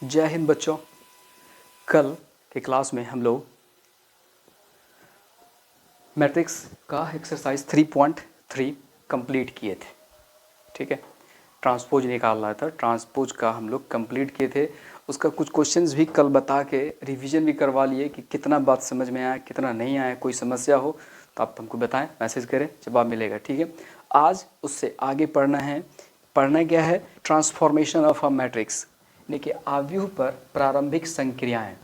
जय हिंद बच्चों। कल के क्लास में हम लोग मैट्रिक्स का एक्सरसाइज 3.3 कंप्लीट किए थे। ठीक है, ट्रांसपोज निकालना था, ट्रांसपोज का हम लोग कंप्लीट किए थे। उसका कुछ क्वेश्चंस भी कल बता के रिवीजन भी करवा लिए कि कितना बात समझ में आया, कितना नहीं आया। कोई समस्या हो तो आप हमको बताएं, मैसेज करें, जवाब मिलेगा। ठीक है, आज उससे आगे पढ़ना है। पढ़ना क्या है? ट्रांसफॉर्मेशन ऑफ अ मैट्रिक्स, यानी कि आव्यूह पर प्रारंभिक संक्रियाएं।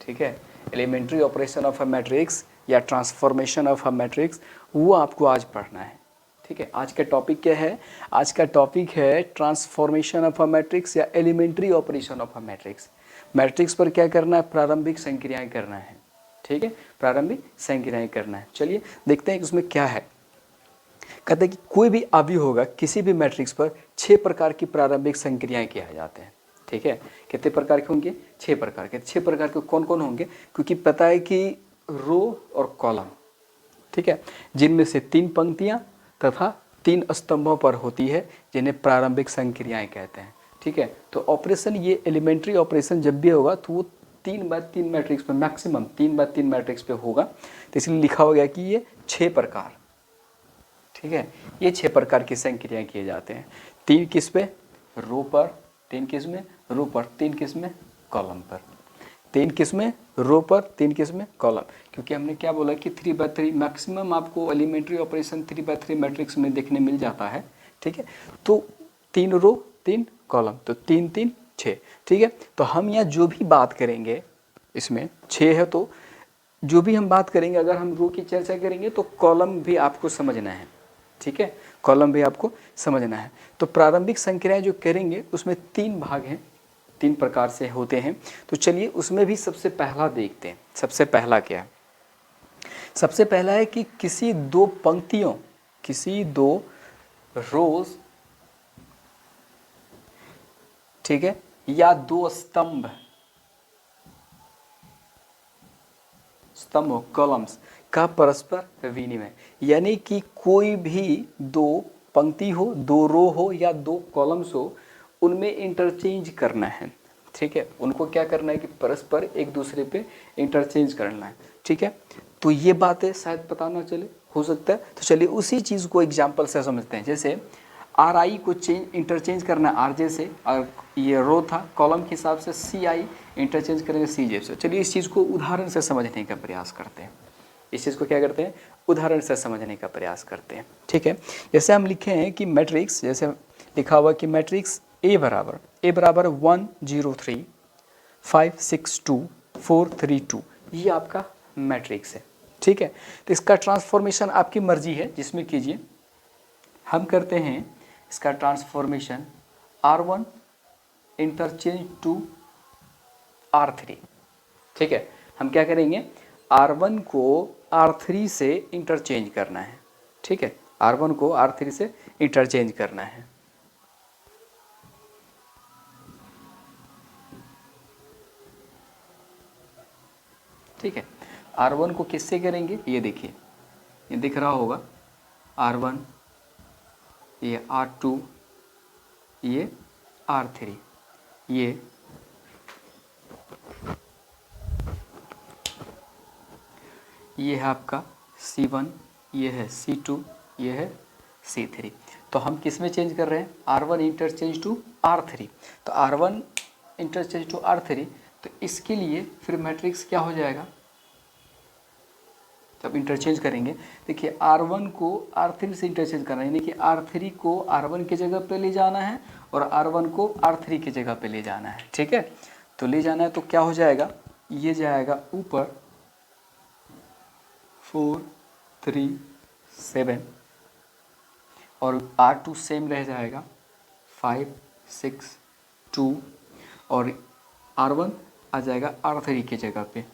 ठीक है, elementary operation of a matrix या ट्रांसफॉर्मेशन ऑफ अ मैट्रिक्स, वो आपको आज पढ़ना है। ठीक है, आज का टॉपिक क्या है? आज का टॉपिक है ट्रांसफॉर्मेशन ऑफ अ मैट्रिक्स या elementary operation of a matrix. Matrix पर क्या करना है? प्रारंभिक संक्रियाएं करना है। ठीक है, प्रारंभिक संक्रियाएं करना है। चलिए देखते हैं कि उसमें क्या है। कहते हैं कि कोई भी अवयव होगा किसी भी मैट्रिक्स पर 6 प्रकार की प्रारंभिक संक्रियाएं किया जाते हैं। ठीक है, कितने प्रकार के होंगे? 6 प्रकार के। 6 प्रकार के कौन कौन होंगे? क्योंकि पता है कि रो और कॉलम, ठीक है, जिनमें से 3 पंक्तियां तथा 3 स्तंभों पर होती है, जिन्हें प्रारंभिक संक्रियाएं कहते हैं। ठीक है, तो ऑपरेशन, ये एलिमेंट्री ऑपरेशन जब भी होगा तो वो 3x3 मैट्रिक्स पे, मैक्सिमम 3x3 मैट्रिक्स पे होगा। तो इसलिए लिखा हो गया कि ये 6 प्रकार। ठीक है, ये 6 प्रकार की संक्रियाएं किए जाते हैं। 3 किस पे? रो पर। 3 किस में? रो पर। 3 किस में? कॉलम पर। 3 किस में? रो पर। 3 किस में? कॉलम। क्योंकि हमने क्या बोला कि 3x3 मैक्सिमम आपको एलिमेंट्री ऑपरेशन 3x3 मैट्रिक्स में देखने मिल जाता है। ठीक है, तो 3 रो 3 कॉलम, तो 3 3 6। ठीक है, तो हम यहाँ जो भी बात करेंगे, इसमें 6 है तो जो भी हम बात करेंगे, अगर हम रो की चर्चा करेंगे तो कॉलम भी आपको समझना है। ठीक है, कॉलम भी आपको समझना है। तो प्रारंभिक संक्रियाएं जो करेंगे उसमें 3 भाग हैं, 3 प्रकार से होते हैं। तो चलिए उसमें भी सबसे पहला देखते हैं। सबसे पहला क्या है? सबसे पहला है कि किसी 2 पंक्तियों, किसी 2 रोज, ठीक है, या 2 स्तंभ, स्तंभ कॉलम्स का परस्पर विनिमय, यानी कि कोई भी 2 पंक्ति हो, 2 रो हो या 2 कॉलम्स हो, उनमें इंटरचेंज करना है। ठीक है, उनको क्या करना है कि परस्पर एक दूसरे पे इंटरचेंज करना है। ठीक है, तो ये बातें शायद पता ना चले, हो सकता है। तो चलिए उसी चीज़ को एग्जाम्पल से समझते हैं। जैसे आर आई को इंटरचेंज करना आर जे से, और ये रो था, कॉलम के हिसाब से सी आई इंटरचेंज करेंगे सी जे से। चलिए इस चीज़ को उदाहरण से समझने का प्रयास करते हैं। इस चीज़ को क्या करते हैं? उदाहरण से समझने का प्रयास करते हैं। ठीक है, जैसे हम लिखे हैं कि मैट्रिक्स, जैसे लिखा हुआ कि मैट्रिक्स ए बराबर 1 0 3 5 6 2 4 3 2, ये आपका मैट्रिक्स है। ठीक है, तो इसका ट्रांसफॉर्मेशन आपकी मर्जी है, जिसमें कीजिए। हम करते हैं इसका transformation R1 interchange to R3। ठीक है, हम क्या करेंगे? R1 को R3 से इंटरचेंज करना है। ठीक है, R1 को R3 से इंटरचेंज करना है। ठीक है, R1 को किससे करेंगे? ये देखिए, ये दिख रहा होगा R1, ये R2, ये R3, ये है आपका C1, ये है C2, ये है C3। तो हम किस में चेंज कर रहे हैं? R1 interchange to R3। तो R1 इंटरचेंज टू R3, तो इसके लिए फिर मैट्रिक्स क्या हो जाएगा जब इंटरचेंज करेंगे? देखिए, R1 को R3 से इंटरचेंज करना है, यानी कि R3 को R1 की जगह पे ले जाना है और R1 को R3 की जगह पे ले जाना है। ठीक है, तो ले जाना है तो क्या हो जाएगा? ये जाएगा ऊपर 4 3 7, और R2 सेम रह जाएगा 5 6 2, और R1 आ जाएगा R3 की जगह पे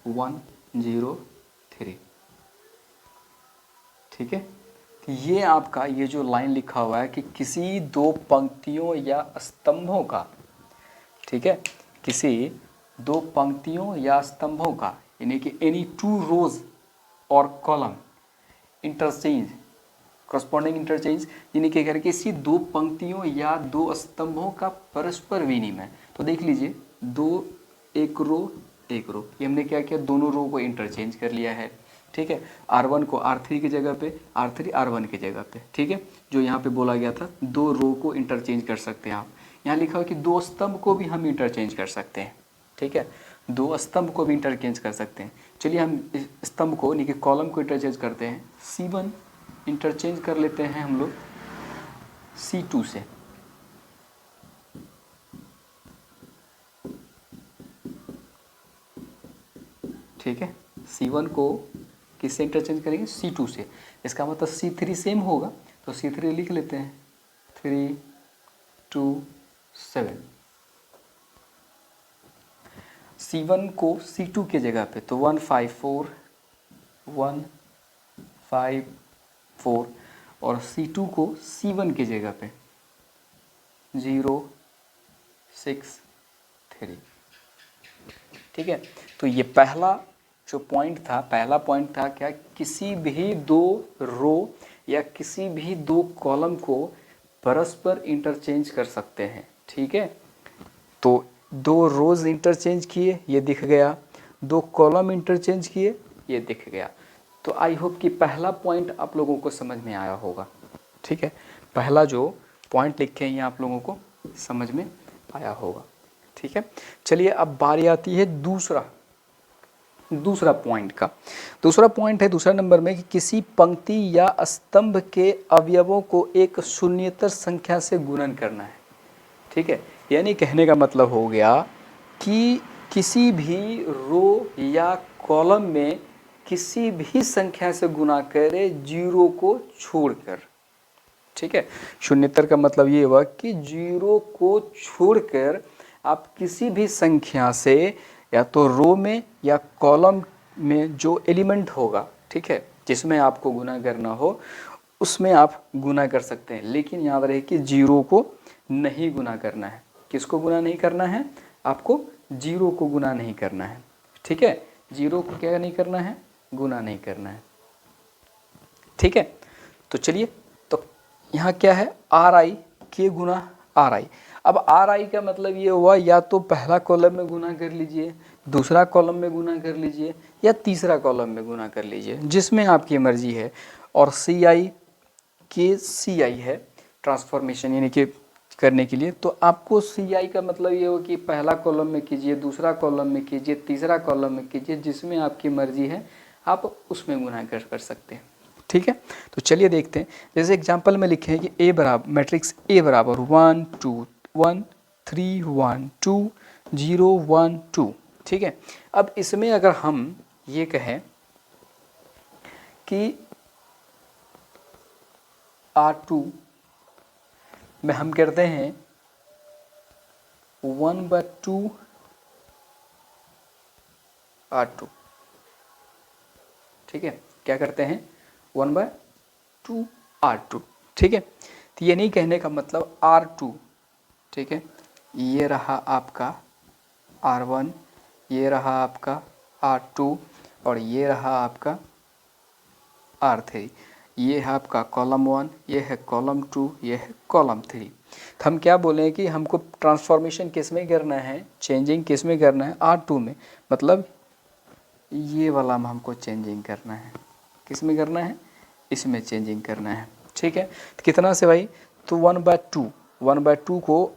1 0 3। ठीक है, तो ये आपका ये जो लाइन लिखा हुआ है कि किसी 2 पंक्तियों या स्तंभों का, ठीक है, किसी 2 पंक्तियों या स्तंभों का, यानी कि एनी 2 रोज और कॉलम इंटरचेंज करस्पॉन्डिंग इंटरचेंज यानी क्या करें, किसी दो पंक्तियों या दो स्तंभों का परस्पर विनिमय। तो देख लीजिए, दो, एक रो एक रो, ये हमने क्या किया, दोनों रो को इंटरचेंज कर लिया है। ठीक है, R1 को R3 की जगह पे, R3 R1 की जगह पे। ठीक है, जो यहाँ पे बोला गया था दो रो को इंटरचेंज कर सकते हैं आप। यहाँ लिखा हुआ कि दो स्तंभ को भी हम इंटरचेंज कर सकते हैं। ठीक है, दो स्तंभ को भी इंटरचेंज कर सकते हैं। चलिए हम इस स्तंभ को यानी कि कॉलम को इंटरचेंज करते हैं। C1 इंटरचेंज कर लेते हैं हम लोग C2 से। ठीक है, C1 को किससे इंटरचेंज करेंगे, C2 से। इसका मतलब C3 सेम होगा, तो C3 लिख लेते हैं 3 2 7। C1 को C2 के जगह पे, तो 1 5 4 1 5 4, और C2 को C1 की जगह पे 0 6 3। ठीक है, तो ये पहला जो पॉइंट था, पहला पॉइंट था क्या, किसी भी दो रो या किसी भी दो कॉलम को परस्पर इंटरचेंज कर सकते हैं। ठीक है, तो दो रोज इंटरचेंज किए, ये दिख गया, दो कॉलम इंटरचेंज किए, ये दिख गया। तो आई होप कि पहला पॉइंट आप लोगों को समझ में आया होगा। ठीक है, पहला जो पॉइंट लिखे हैं ये आप लोगों को समझ में आया होगा। ठीक है, चलिए अब बारी आती है दूसरा पॉइंट का। दूसरा पॉइंट है दूसरा नंबर में कि किसी पंक्ति या स्तंभ के अवयवों को एक शून्येतर संख्या से गुणन करना है। ठीक है, यानी कहने का मतलब हो गया कि किसी भी रो या कॉलम में किसी भी संख्या से गुणा करे जीरो को छोड़कर। ठीक है, शून्येतर का मतलब ये हुआ कि जीरो को छोड़कर आप किसी भी संख्या से या तो रो में या कॉलम में जो एलिमेंट होगा, ठीक है, जिसमें आपको गुना करना हो उसमें आप गुना कर सकते हैं। लेकिन याद रहे कि जीरो को नहीं गुना करना है। किसको गुना नहीं करना है, आपको जीरो को गुना नहीं करना है। ठीक है, जीरो को क्या नहीं करना है, गुना नहीं करना है। ठीक है, तो चलिए, तो यहाँ क्या है, आर आई के गुना आर आई। अब आर आई का मतलब ये हुआ या तो पहला कॉलम में गुना कर लीजिए, दूसरा कॉलम में गुना कर लीजिए, या तीसरा कॉलम में गुना कर लीजिए, जिसमें आपकी मर्जी है। और सी आई के सी आई है ट्रांसफॉर्मेशन यानी कि करने के लिए, तो आपको सी आई का मतलब ये हो कि पहला कॉलम में कीजिए, दूसरा कॉलम में कीजिए, तीसरा कॉलम में कीजिए, जिसमें आपकी मर्जी है आप उसमें गुना कर सकते हैं। ठीक है, तो चलिए देखते हैं। जैसे एग्जांपल में लिखे हैं कि ए बराबर मैट्रिक्स ए बराबर 1 2 1 3 1 2 0 1 2। ठीक है, अब इसमें अगर हम ये कहें कि R2 में हम करते हैं 1/2 R2। ठीक है, क्या करते हैं 1/2 R2। ठीक है, तो ये नहीं कहने का मतलब R2, ठीक है, ये रहा आपका R1, ये रहा आपका R2, और ये रहा आपका R3। ये है आपका कॉलम 1, ये है कॉलम 2, ये है कॉलम 3। तो हम क्या बोले हैं कि हमको ट्रांसफॉर्मेशन किस में करना है, चेंजिंग किस में करना है, R2 में। मतलब ये वाला में हमको चेंजिंग करना है, किस में करना है, इसमें चेंजिंग करना है। ठीक है, तो कितना से भाई, तो 1/2 को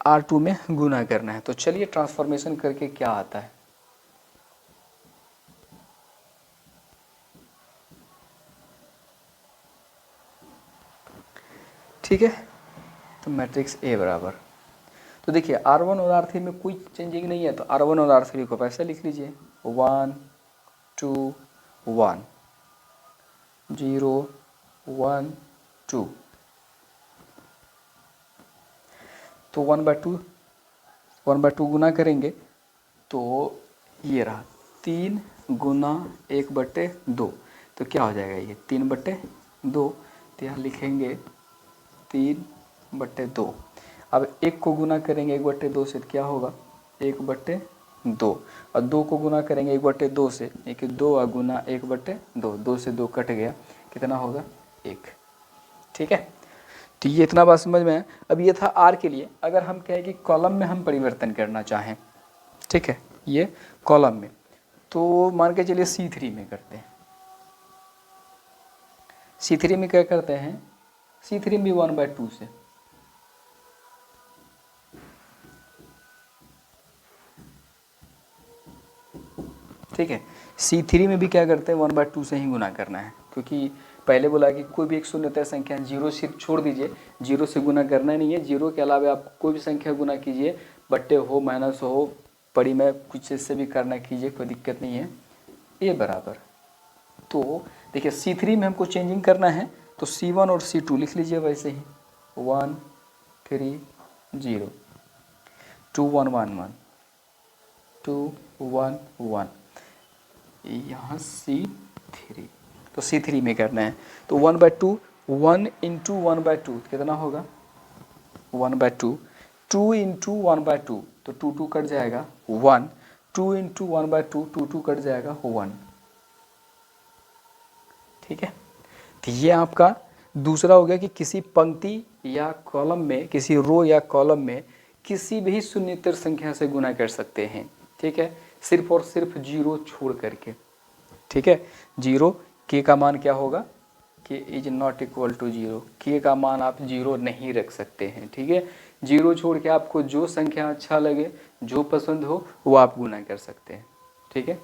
R2 में गुना करना है। तो चलिए ट्रांसफॉर्मेशन करके क्या आता है। ठीक है, तो मैट्रिक्स ए बराबर, तो देखिए R1 और R3 में कोई चेंजिंग नहीं है, तो R1 और R3 को वैसे लिख लीजिए 1 2 1 0 1 2। तो 1/2 गुना करेंगे तो ये रहा 3 गुना 1/2, तो क्या हो जाएगा ये 3/2। तो यहाँ लिखेंगे 3/2। अब 1 को गुना करेंगे 1/2 से, तो क्या होगा 1/2, और 2 को गुना करेंगे 1/2 से, एक 2 गुना 1/2, 2 से 2 कट गया, कितना होगा 1। ठीक है, तो ये इतना बात समझ में है। अब ये था आर के लिए। अगर हम कहें कि कॉलम में हम परिवर्तन करना चाहें, ठीक है, ये कॉलम में, तो मान के चलिए C3 में करते हैं। C3 में क्या करते हैं, C3 में 1/2 से, ठीक है, C3 में भी क्या करते हैं 1/2 से ही गुना करना है, क्योंकि पहले बोला कि कोई भी एक शून्यतः संख्या, जीरो सिर्फ छोड़ दीजिए, जीरो से गुना करना नहीं है, जीरो के अलावा आप कोई भी संख्या गुना कीजिए, बट्टे हो माइनस हो पड़ी में कुछ इससे भी करना कीजिए, कोई दिक्कत नहीं है। ए बराबर, तो देखिए C3 में हमको चेंजिंग करना है, तो C1 और C2 लिख लीजिए वैसे ही, 1 3 0 2 1 1 1 2 1 1, यहाँ C3, तो C3 में करना है, तो 1/2, 1 इंटू 1/2 कितना होगा 1/2, 2 इंटू 1/2 तो 2 2 कट जाएगा 1, 2 इंटू 1/2 2 2 कट जाएगा 1, ठीक है। तो ये आपका दूसरा हो गया कि किसी पंक्ति या कॉलम में, किसी रो या कॉलम में किसी भी शून्येतर संख्या से गुना कर सकते हैं, ठीक है, सिर्फ और सिर्फ जीरो छोड़ करके, ठीक है। जीरो के का मान क्या होगा, K is not equal to zero, K का मान आप जीरो नहीं रख सकते हैं, ठीक है। जीरो छोड़ के आपको जो संख्या अच्छा लगे, जो पसंद हो वो आप गुना कर सकते हैं, ठीक है।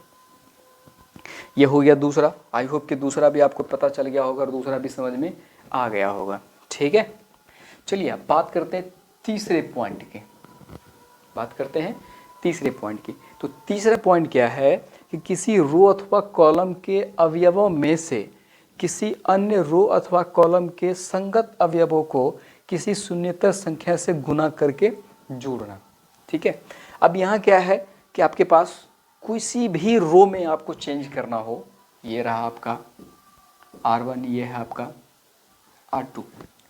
ये हो गया दूसरा। आई होप कि दूसरा भी आपको पता चल गया होगा और दूसरा भी समझ में आ गया होगा, ठीक है। चलिए अब बात करते हैं तीसरे पॉइंट की, बात करते हैं तीसरे पॉइंट की। तो तीसरा पॉइंट क्या है कि किसी रो अथवा कॉलम के अवयवों में से किसी अन्य रो अथवा कॉलम के संगत अवयवों को किसी शून्येतर संख्या से गुना करके जोड़ना, ठीक है। अब यहाँ क्या है कि आपके पास किसी भी रो में आपको चेंज करना हो, ये रहा आपका R1, ये है आपका R2,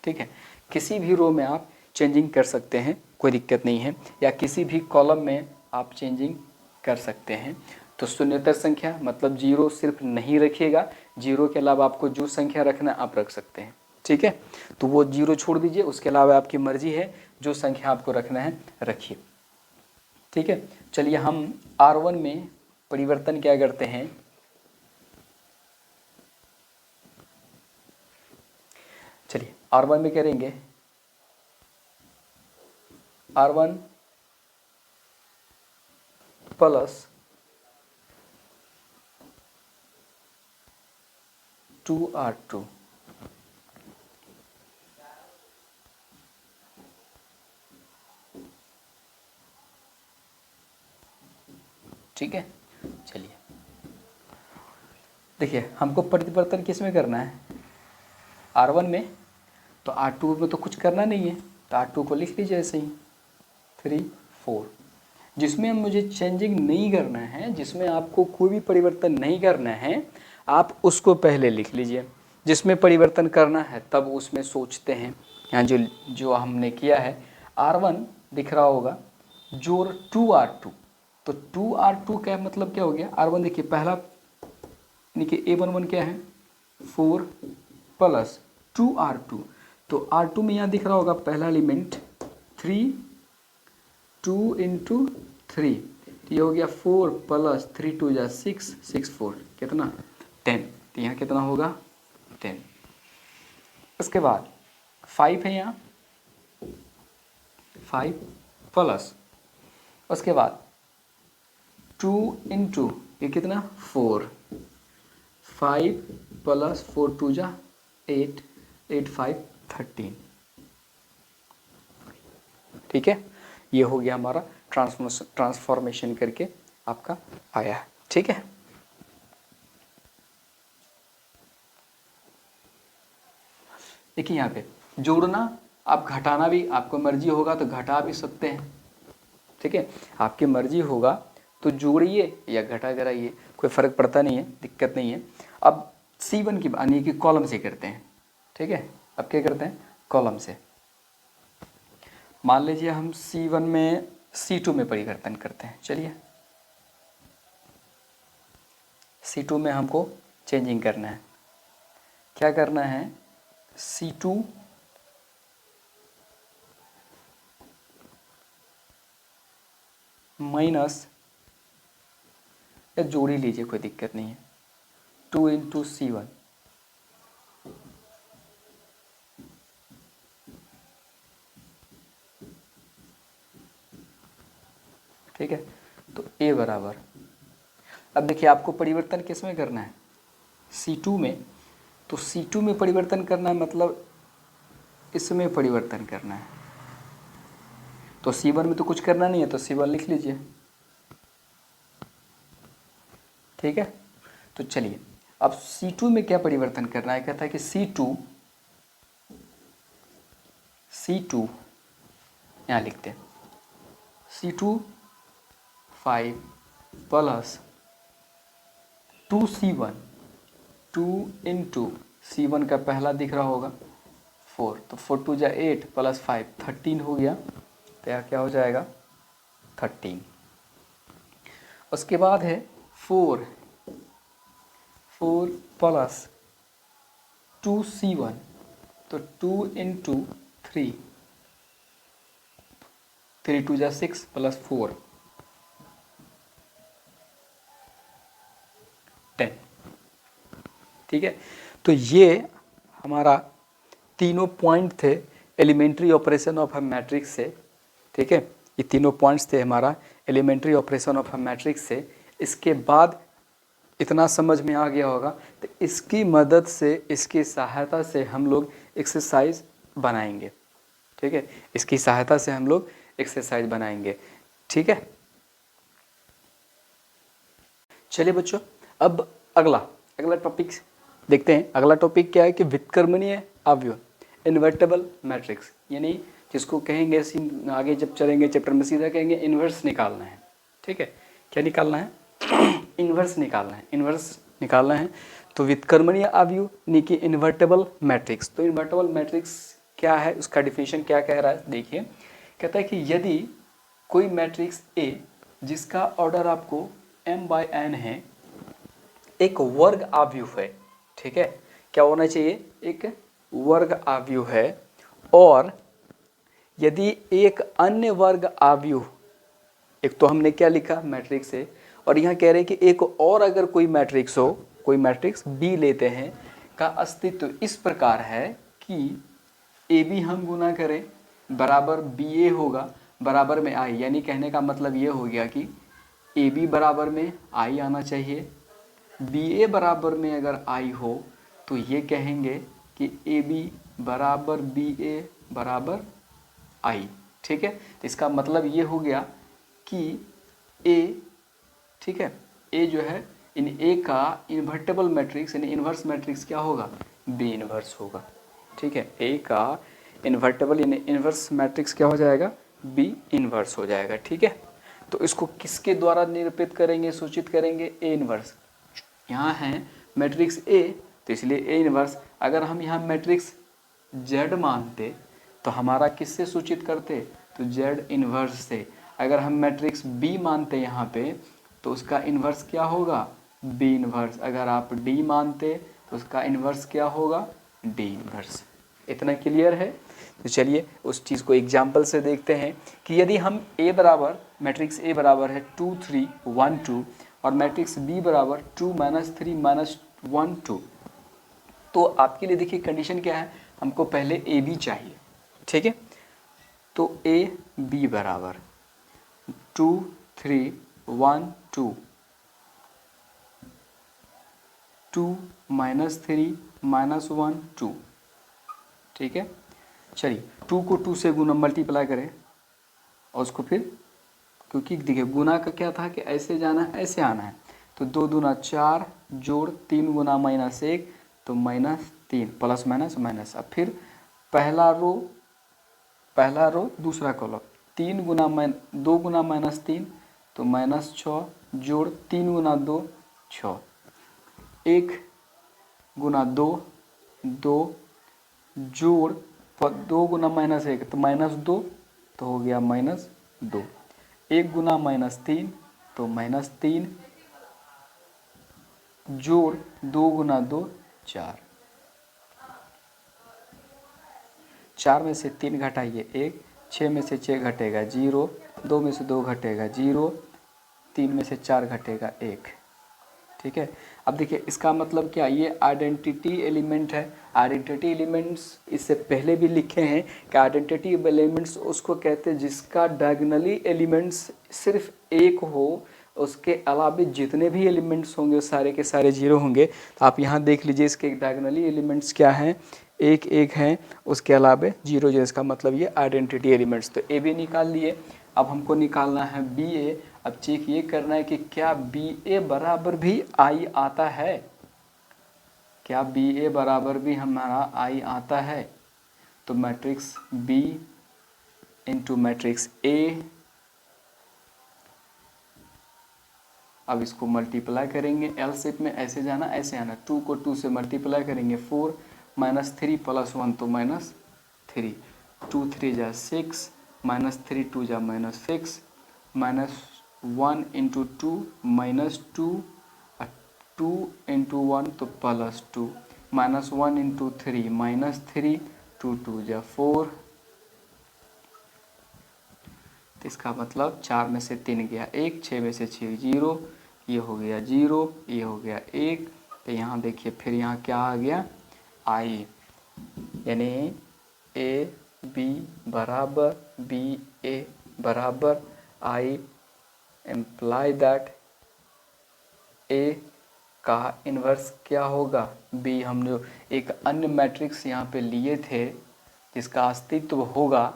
ठीक है, किसी भी रो में आप चेंजिंग कर सकते हैं, कोई दिक्कत नहीं है, या किसी भी कॉलम में आप चेंजिंग कर सकते हैं। तो शून्येतर संख्या मतलब जीरो सिर्फ नहीं रखिएगा, जीरो के अलावा आपको जो संख्या रखना आप रख सकते हैं, ठीक है। तो वो जीरो छोड़ दीजिए, उसके अलावा आपकी मर्जी है, जो संख्या आपको रखना है रखिए, ठीक है। चलिए हम R1 में परिवर्तन क्या करते हैं, चलिए R1 में करेंगे R1 प्लस 2R2, ठीक है। चलिए देखिए हमको परिवर्तन किस में करना है, R1 में, तो R2 में तो कुछ करना नहीं है, तो R2 को लिख लीजिए ऐसे ही 3 4। जिसमें मुझे चेंजिंग नहीं करना है, जिसमें आपको कोई भी परिवर्तन नहीं करना है, आप उसको पहले लिख लीजिए, जिसमें परिवर्तन करना है तब उसमें सोचते हैं। यहाँ जो जो हमने किया है R1 दिख रहा होगा जोड़ 2R2, तो 2R2 का मतलब क्या हो गया, R1 देखिए पहला यानी कि A11 क्या है 4 प्लस 2R2, तो R2 में यहाँ दिख रहा होगा पहला एलिमेंट 3, 2 इंटू 3, तो ये हो गया 4 प्लस 3 2 जा 6, 6 4 कितना 10, तो यहाँ कितना होगा 10। उसके बाद 5 है यहाँ 5 प्लस, उसके बाद 2 इंटू ये कितना 4, 5 प्लस 4 2 जा 8, 8 5 13, ठीक है। ये हो गया हमारा ट्रांसफॉर्मेशन करके आपका आया है, ठीक है। देखिए यहाँ पे जोड़ना, आप घटाना भी आपको मर्जी होगा तो घटा भी सकते हैं, ठीक है, आपकी मर्जी होगा तो जोड़िए या घटा कराइए, कोई फ़र्क पड़ता नहीं है, दिक्कत नहीं है। अब C1 की यानी कि कॉलम से करते हैं, ठीक है। अब क्या करते हैं कॉलम से, मान लीजिए हम C1 में C2 में परिवर्तन करते हैं। चलिए C2 में हमको चेंजिंग करना है, क्या करना है C2 माइनस, या जोड़ ही लीजिए कोई दिक्कत नहीं है, 2 इंटू C1, ठीक है। तो A बराबर, अब देखिए आपको परिवर्तन किस में करना है, C2 में। तो C2 में परिवर्तन करना है, मतलब इसमें परिवर्तन करना है। तो C1 में तो कुछ करना नहीं है, तो C1 लिख लीजिए, ठीक है। तो चलिए अब C2 में क्या परिवर्तन करना है, कहता है कि C2 यहाँ लिखते हैं, C2 5 plus 2C1, 2 into C1 का पहला दिख रहा होगा 4, तो 4 2 जा 8 प्लस 5 13 हो गया। तो यह क्या हो जाएगा 13। उसके बाद है 4 प्लस 2C1, तो 2 इंटू 3, 3 2 जा 6 प्लस 4 10, ठीक है। तो ये हमारा तीनों पॉइंट थे elementary operation of a matrix से, ठीक है। ये तीनों पॉइंट्स थे हमारा elementary operation of a matrix से। इसके बाद इतना समझ में आ गया होगा, तो इसकी मदद से, इसकी सहायता से हम लोग एक्सरसाइज बनाएंगे, ठीक है। इसकी सहायता से हम लोग एक्सरसाइज बनाएंगे, ठीक है। चलिए बच्चों, अब अगला टॉपिक देखते हैं। अगला टॉपिक क्या है कि व्युत्क्रमणीय अवयव, इन्वर्टेबल मैट्रिक्स, यानी जिसको कहेंगे आगे जब चलेंगे चैप्टर में सीधा कहेंगे इन्वर्स निकालना है, ठीक है। क्या निकालना है इन्वर्स निकालना है, इन्वर्स निकालना है। तो व्युत्क्रमणीय अवयव यानी कि इन्वर्टेबल मैट्रिक्स। तो इन्वर्टेबल मैट्रिक्स क्या है, उसका डिफिनेशन क्या कह रहा है, देखिए। कहता है कि यदि कोई मैट्रिक्स ए जिसका ऑर्डर आपको m/n है, एक वर्ग आव्यूह है, ठीक है। क्या होना चाहिए, एक वर्ग आव्यूह है। और यदि एक अन्य वर्ग आव्यूह, एक तो हमने क्या लिखा मैट्रिक्स है, और यहाँ कह रहे हैं कि एक और अगर कोई मैट्रिक्स हो, कोई मैट्रिक्स बी लेते हैं, का अस्तित्व इस प्रकार है कि ए बी हम गुना करें बराबर बी ए होगा बराबर में आई, यानी कहने का मतलब ये हो गया कि ए बी बराबर में आई आना चाहिए। बी ए बराबर में अगर आई हो तो ये कहेंगे कि ए बी बराबर बी ए बराबर आई, ठीक है। तो इसका मतलब ये हो गया कि ए, ठीक है, ए जो है इन ए का इन्वर्टेबल मैट्रिक्स यानी इन्वर्स मैट्रिक्स क्या होगा, बी इन्वर्स होगा, ठीक है। ए का इन्वर्टेबल यानी इन्वर्स मैट्रिक्स क्या हो जाएगा, बी इन्वर्स हो जाएगा, ठीक है। तो इसको किसके द्वारा निरूपित करेंगे, सूचित करेंगे, ए इन्वर्स। यहाँ है मैट्रिक्स ए, तो इसलिए ए इन्वर्स। अगर हम यहाँ मैट्रिक्स जेड मानते तो हमारा किससे सूचित करते, तो जेड इन्वर्स से। अगर हम मैट्रिक्स बी मानते यहाँ पे तो उसका इन्वर्स क्या होगा, बी इन्वर्स। अगर आप डी मानते तो उसका इन्वर्स क्या होगा, डी इन्वर्स। इतना क्लियर है। तो चलिए उस चीज़ को एग्जाम्पल से देखते हैं कि यदि हम ए बराबर, मैट्रिक्स ए बराबर है 2 3 1 2 और मैट्रिक्स बी बराबर 2 -3 -1 2, तो आपके लिए देखिए कंडीशन क्या है, हमको पहले ए बी चाहिए, ठीक है। तो ए बी बराबर 2 3 1 2 2 -3 -1 2, ठीक है। चलिए 2 को 2 से गुना मल्टीप्लाई करें और उसको फिर, क्योंकि देखिए गुना का क्या था कि ऐसे जाना है ऐसे आना है, तो 2 दूना 4 जोड़ 3 गुना -1 तो -3 प्लस माइनस माइनस। अब फिर पहला रो दूसरा कॉलम, 2 गुना -3 तो -6 जोड़ 3 गुना 2 6, 1 गुना 2 2 जोड़ 2 गुना -1 तो -2 तो हो गया -2, 1 गुना -3 तो -3 जोड़ 2 गुना 2 4, 4 में से 3 घटाइए 1, 6 में से 6 घटेगा 0, 2 में से 2 घटेगा 0, 3 में से 4 घटेगा 1। ठीक है, अब देखिए इसका मतलब क्या, ये आइडेंटिटी एलिमेंट है। आइडेंटिटी एलिमेंट्स इससे पहले भी लिखे हैं कि आइडेंटिटी एलिमेंट्स उसको कहते हैं जिसका डायगोनली एलिमेंट्स सिर्फ एक हो, उसके अलावा जितने भी एलिमेंट्स होंगे वो सारे के सारे जीरो होंगे। तो आप यहाँ देख लीजिए इसके डायगोनली एलिमेंट्स क्या हैं, 1 1 हैं, उसके अलावा जीरो, जिसका मतलब ये आइडेंटिटी एलिमेंट्स। तो ए भी निकाल लिए। अब हमको निकालना है बी ए। अब चेक ये करना है कि क्या बी ए बराबर भी आई आता है, क्या बी ए बराबर भी हमारा आई आता है। तो matrix B into matrix A, अब इसको मल्टीप्लाई करेंगे, एल शेप में ऐसे जाना ऐसे आना, 2 को 2 से मल्टीप्लाई करेंगे 4 -3 + 1 तो -3, 2 3 जा 6, -3 2 जा -6, -1 × 2 -2, 2 × 1 तो +2, -1 × 3 -3, 2 2 जा 4। तो इसका मतलब 4 में से 3 गया 1, 6 में से 6 0, ये हो गया 0, ये हो गया 1। तो यहाँ देखिए फिर यहाँ क्या आ गया, आई, यानी ए बी बराबर बी ए बराबर आई, एम्प्लाई दैट ए का इन्वर्स क्या होगा, बी। हम जो एक अन्य मैट्रिक्स यहाँ पे लिए थे जिसका अस्तित्व होगा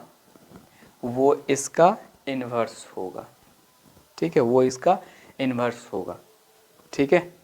वो इसका इन्वर्स होगा। ठीक है, वो इसका इन्वर्स होगा। ठीक है।